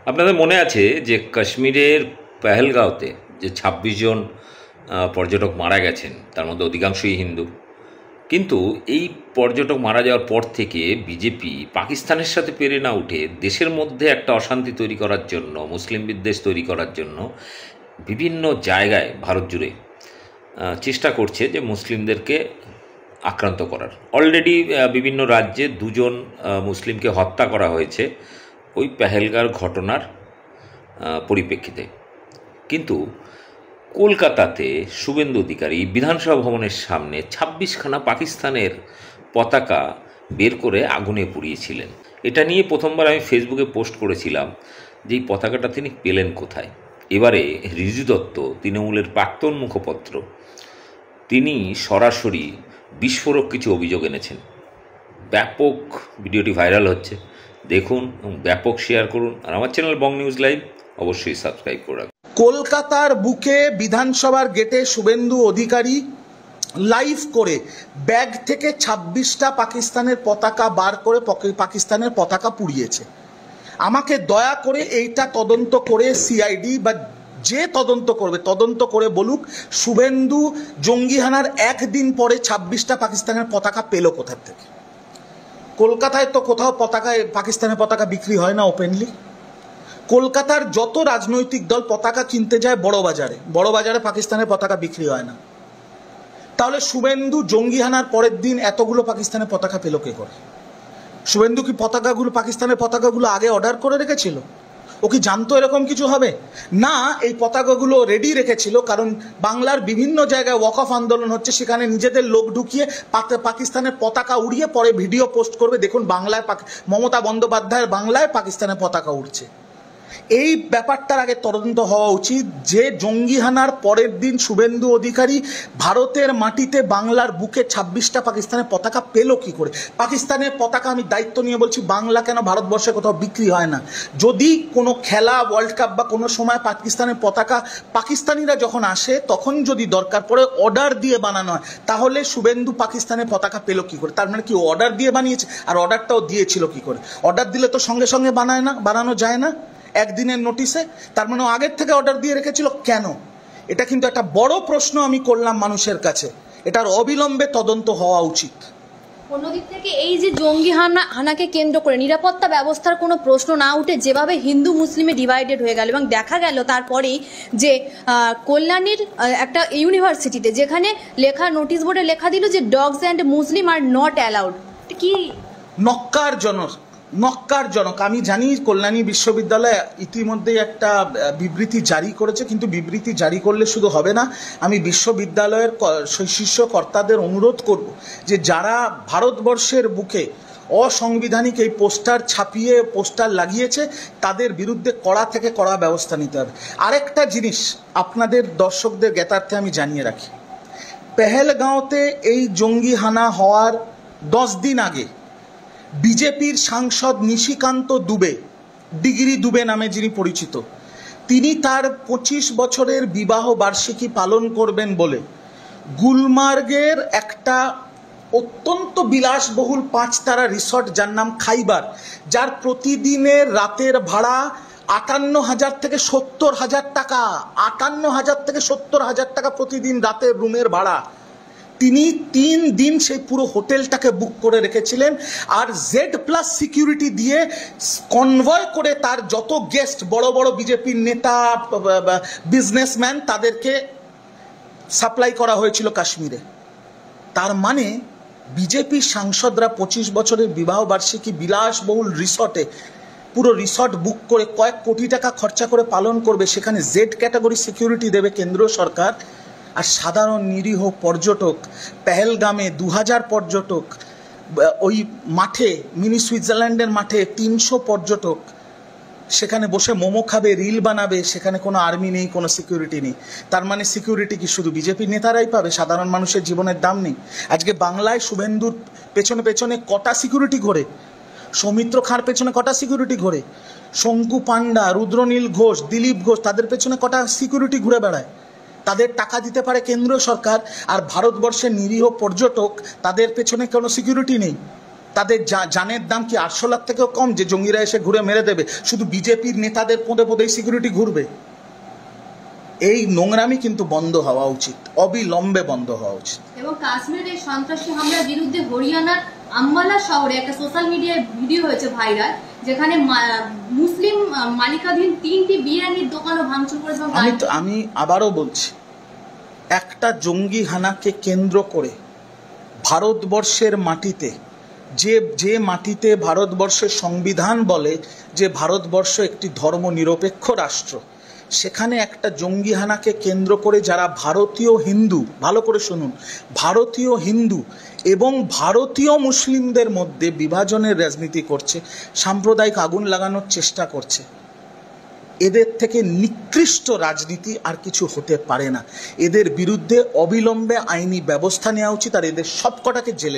আপনাদের মনে আছে যে কাশ্মীরের পেহেলগাঁওতে যে ২৬ জন পর্যটক মারা গেছেন, তার মধ্যে অধিকাংশই হিন্দু। কিন্তু এই পর্যটক মারা যাওয়ার পর থেকে বিজেপি পাকিস্তানের সাথে পেরে না উঠে দেশের মধ্যে একটা অশান্তি তৈরি করার জন্য, মুসলিম বিদ্বেষ তৈরি করার জন্য বিভিন্ন জায়গায় ভারত জুড়ে চেষ্টা করছে যে মুসলিমদেরকে আক্রান্ত করার। অলরেডি বিভিন্ন রাজ্যে ২ জন মুসলিমকে হত্যা করা হয়েছে ওই পেহেলগাঁওর ঘটনার পরিপ্রেক্ষিতে। কিন্তু কলকাতাতে শুভেন্দু অধিকারী বিধানসভা ভবনের সামনে ২৬খানা পাকিস্তানের পতাকা বের করে আগুনে পুড়িয়েছিলেন। এটা নিয়ে প্রথমবার আমি ফেসবুকে পোস্ট করেছিলাম যে এই পতাকাটা তিনি পেলেন কোথায়। এবারে ঋজু দত্ত, তৃণমূলের প্রাক্তন মুখপত্র, তিনি সরাসরি বিস্ফোরক কিছু অভিযোগ এনেছেন। ব্যাপক ভিডিওটি ভাইরাল হচ্ছে, দেখুন এবং ব্যাপক শেয়ার করুন। আর আমার চ্যানেল বং নিউজ লাইভ অবশ্যই সাবস্ক্রাইব করে রাখুন। কলকাতার বুকে বিধানসভার গেটে শুভেন্দু অধিকারী লাইভ করে ব্যাগ থেকে ২৬টা পাকিস্তানের পতাকা বার করে পাকিস্তানের পতাকা পুড়িয়েছে। আমাকে দয়া করে এইটা তদন্ত করে সিআইডি বা যে তদন্ত করে বলুক শুভেন্দু জঙ্গিহানার একদিন পরে ২৬টা পাকিস্তানের পতাকা পেল কোথা থেকে। কলকাতায় তো কোথাও পাকিস্তানের পতাকা বিক্রি হয় না ওপেনলি। কলকাতার যত রাজনৈতিক দল পতাকা কিনতে যায় বড় বাজারে পাকিস্তানের পতাকা বিক্রি হয় না। তাহলে শুভেন্দু জঙ্গিহানার পরের দিন এতগুলো পাকিস্তানের পতাকা পেল কে করে? শুভেন্দু কি পাকিস্তানের পতাকাগুলো আগে অর্ডার করে রেখেছিল? ও কি জানতো এরকম কিছু হবে? না, এই পতাকাগুলো রেডি রেখেছিল কারণ বাংলার বিভিন্ন জায়গায় ওয়াকফ আন্দোলন হচ্ছে, সেখানে নিজেদের লোক ঢুকিয়ে পাকিস্তানের পতাকা উড়িয়ে পরে ভিডিও পোস্ট করবে, দেখুন বাংলায় মমতা বন্দ্যোপাধ্যায়ের বাংলায় পাকিস্তানের পতাকা উড়ছে। এই ব্যাপারটার আগে তদন্ত হওয়া উচিত যে জঙ্গিহানার পরের দিন শুভেন্দু অধিকারী ভারতের মাটিতে বাংলার বুকে ২৬টা পাকিস্তানের পতাকা পেল কি করে। পাকিস্তানের পতাকা, আমি দায়িত্ব নিয়ে বলছি, বাংলা কেন ভারতবর্ষে কোথাও বিক্রি হয় না। যদি কোনো খেলা, ওয়ার্ল্ড কাপ বা কোনো সময় পাকিস্তানের পতাকা পাকিস্তানিরা যখন আসে তখন যদি দরকার পড়ে অর্ডার দিয়ে বানানো হয়, তাহলে শুভেন্দু পাকিস্তানের পতাকা পেল কি করে? তার মানে কি অর্ডার দিয়ে বানিয়েছে? আর অর্ডারটাও দিয়েছিল কি করে? অর্ডার দিলে তো সঙ্গে সঙ্গে বানানো যায় না একদিনের নোটিশে। তার মানে আগের থেকে অর্ডার দিয়ে রেখেছিল কেন? এটা কিন্তু একটা বড় প্রশ্ন আমি করলাম মানুষের কাছে। এটার অবিলম্বে তদন্ত হওয়া উচিত। অন্যদিক থেকে এই যে জঙ্গি হানাকে কেন্দ্র করে নিরাপত্তা ব্যবস্থার কোনো প্রশ্ন না উঠে যেভাবে হিন্দু মুসলিমে ডিভাইডেড হয়ে গেল, এবং দেখা গেল তারপরেই যে কল্যাণীর একটা ইউনিভার্সিটিতে যেখানে নোটিশ বোর্ডে লেখা দিল যে dogs and Muslim are not allowed. কি নক্কারজনক। আমি জানি কল্যাণী বিশ্ববিদ্যালয় ইতিমধ্যে একটা বিবৃতি জারি করেছে, কিন্তু বিবৃতি জারি করলে শুধু হবে না। আমি বিশ্ববিদ্যালয়ের শীর্ষ কর্তাদের অনুরোধ করব যে যারা ভারতবর্ষের বুকে অসাংবিধানিক এই পোস্টার ছাপিয়ে পোস্টার লাগিয়েছে তাদের বিরুদ্ধে কড়া থেকে কড়া ব্যবস্থা নিতে হবে। আরেকটা জিনিস আপনাদের দর্শকদের জ্ঞাতার্থে আমি জানিয়ে রাখি, পেহেলগাঁওতে এই জঙ্গি হানা হওয়ার 10 দিন আগে বিজেপির সাংসদ নিশিকান্ত দুবে, ডিগ্রি দুবে নামে যিনি পরিচিত, তিনি তার 25 বছরের বিবাহ বার্ষিকী পালন করবেন বলে গুলমার্গের একটা অত্যন্ত বিলাসবহুল 5 তারা রিসর্ট, যার নাম খাইবার, যার প্রতিদিনের রাতের ভাড়া 58,000 থেকে 70,000 টাকা, 58,000 থেকে 70,000 টাকা প্রতিদিন রাতের রুমের ভাড়া, তিনি 3 দিন সেই পুরো হোটেলটাকে বুক করে রেখেছিলেন। আর Z+ সিকিউরিটি দিয়ে কনভয় করে তার যত গেস্ট, বড় বড় বিজেপির নেতা, বিজনেসম্যান, তাদেরকে সাপ্লাই করা হয়েছিল কাশ্মীরে। তার মানে বিজেপির সাংসদরা 25 বছরের বিবাহ বার্ষিকী বিলাসবহুল রিসর্টে, পুরো রিসর্ট বুক করে কয়েক কোটি টাকা খরচা করে পালন করবে, সেখানে Z ক্যাটাগরি সিকিউরিটি দেবে কেন্দ্রীয় সরকার। আর সাধারণ নিরীহ পর্যটক, পেহেলগামে 2000 পর্যটক, ওই মাঠে মিনি সুইজারল্যান্ডের মাঠে 300 পর্যটক সেখানে বসে মোমো খাবে, রিল বানাবে, সেখানে কোনো আর্মি নেই, কোনো সিকিউরিটি নেই। তার মানে সিকিউরিটি কি শুধু বিজেপি নেতারাই পাবে? সাধারণ মানুষের জীবনের দাম নেই? আজকে বাংলায় শুভেন্দুর পেছনে পেছনে কটা সিকিউরিটি ঘোরে, সৌমিত্র খাঁর পেছনে কটা সিকিউরিটি ঘোরে, শঙ্কু পান্ডা, রুদ্রনীল ঘোষ, দিলীপ ঘোষ, তাদের পেছনে কটা সিকিউরিটি ঘুরে বেড়ায়? তাদের টাকা দিতে পারে কেন্দ্র সরকার, আর ভারতবর্ষের নিরীহ পর্যটক, তাদের পেছনে কোনো সিকিউরিটি নেই। তাদের জানের দাম কি 800 লাখ থেকেও কম যে জঙ্গিরা এসে ঘুরে মেরে দেবে? শুধু বিজেপির নেতাদের পদে পদেই সিকিউরিটি ঘুরবে? এই নোংরামি কিন্তু বন্ধ হওয়া উচিত, অবিলম্বে বন্ধ হওয়া উচিত। এবং কাশ্মীরের এই সন্ত্রাসী হামলার বিরুদ্ধে হরিয়ানার আম্বালা শহরে একটা সোশ্যাল মিডিয়ায় ভিডিও হয়েছে ভাইরাল, যেখানে মুসলিম মালিকাধীন 3টি বিরিয়ানির দোকানও ভাঙচুর করেছে। আমি আবারও বলছি, একটা জঙ্গি হানাকে কেন্দ্র করে ভারতবর্ষের মাটিতে, যে মাটিতে ভারতবর্ষের সংবিধান বলে যে ভারতবর্ষ একটি ধর্মনিরপেক্ষ রাষ্ট্র, সেখানে একটা জঙ্গি হানাকে কেন্দ্র করে যারা ভারতীয় হিন্দু, ভালো করে শুনুন, ভারতীয় হিন্দু এবং ভারতীয় মুসলিমদের মধ্যে বিভাজনের রাজনীতি করছে, সাম্প্রদায়িক আগুন লাগানোর চেষ্টা করছে, এদের থেকে নিকৃষ্ট রাজনীতি আর কিছু হতে পারে না। এদের বিরুদ্ধে অবিলম্বে আইনি ব্যবস্থা নেওয়া উচিত, আর এদের সবকটাকে জেলে